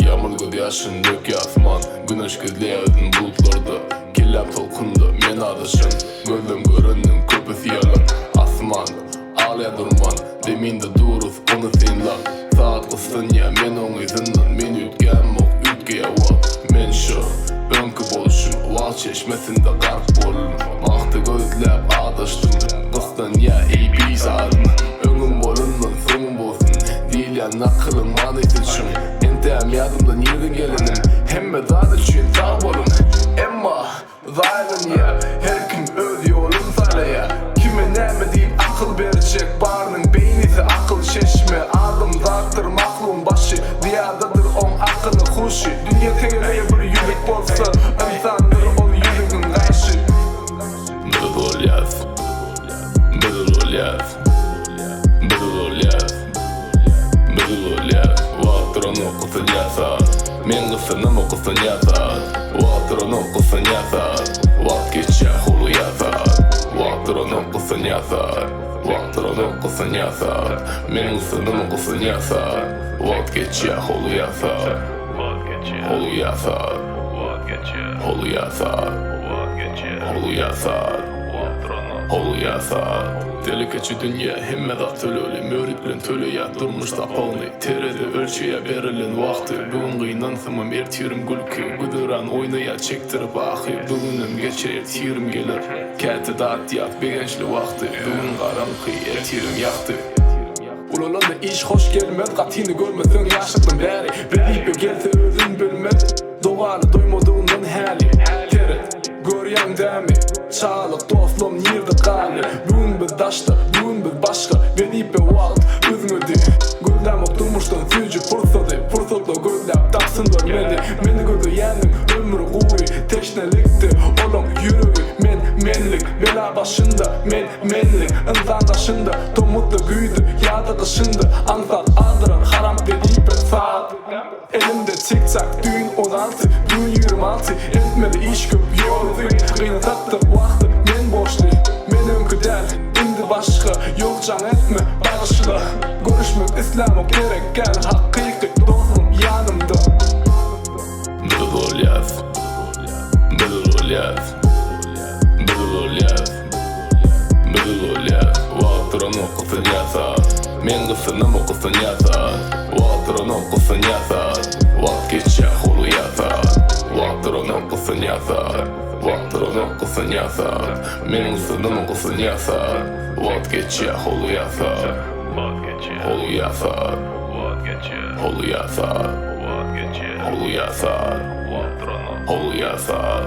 Yağmur yaşın dök asman, güneş gözleyedin bulutlarda. Kellem tolkundu men adışın, gözüm göründüm köpüsü yalan. Asman, ağlaya durman, deminde duruz onu sen lan. Saat kıstın ya men onu izinden, men ütgen mok ütgeye var. Men şu, önkü boluşum, val çeşmesinde garp bolun. Mahtı gözlep adıştım, kıstın ya ey bizarım. Öngüm bolundan sonum bolsun, değil ya nakılım anaytılşım. Entem yadımdan yerden gelenim, hemme zada çün sağ bolun. Emma, zaylın ya, her kim öz yolun saylaya. Kime neme deyip akıl verecek, barının beynisi akıl şeşme. Adım zattır maklum başı, diyadadır on akıllı huşi. Dünya tegeleye bir yüzük bolsa, insandır ol yüzüğün karşı. Bıdıl yaz, bıdıl yaz, bıdıl yaz, bıdıl yaz. Vaktırını kısın yasa, men kısınım o kısın yasa. Vaktırını kısın yasa, vakt geçe hulu yasa. Vaktırını kısın yasa, vaktırını kısın yasa. Men kısınım o kısın yasa, vakt geçe hulu yasa. Hulu yasa, hulu yasa, hulu yasa, hulu yasa. Delikatçı dünya hemmedat tölöli, mörit bilen tölöya durmuş tapalny. Terede ölçüye berilen vakti, bugün kıynansımam ertirim gülkü. Güdüran oynaya çektirip ahi, bugünüm geçer tirim gelir. Kati dağıtiyat begençli vakti, bugün karanlığı ertirim yaktı. Ulalanda iş hoş gelmez, katini görmesen yaşıktın beri. Belipe gelse özün bilmez, doğalı doymadığından hali. Teret, göryan demi, çağlık dostum nerede kalır. Bugün biz daşta, bugün biz başka. Belipe valt, üzmedi. Gözlem oturmuştan sücü fırsadı. Fırsatla gözlem taksın görmedi. Meni gözü yendim, ömrü uğru. Teşnelikti, oğlum yürüyü. Menlik, bela başında, menlik. İnsan taşında, tomutlu büyüdü. Yağda kışındı, ansat aldıran haram Belipe saat. Elimde tik-tak, düğün 16, düğün 26. Etmedi iş köp yolu. Kıyna taktı vakti, men boşlu. Men önkü del, indi başka. Yol can etme, bağışla. Görüşmek İslam'a gerek gel. Hakiki dostum yanımda. Bıdıl yaz, bıdıl yaz, bıdıl yaz, bıdıl yaz. Vaktırını kısın yasa, men kısınım o kısın yasa. Vaktırını kısın yasa, vakt geçe hulu yasa. Vaktırını kısın yasa, vaktırını kısın yasa. Men kısınım o kısın yasa, vakt geçe hulu yasa. Hulu yasa, hulu yasa, hulu yasa, hulu yasa.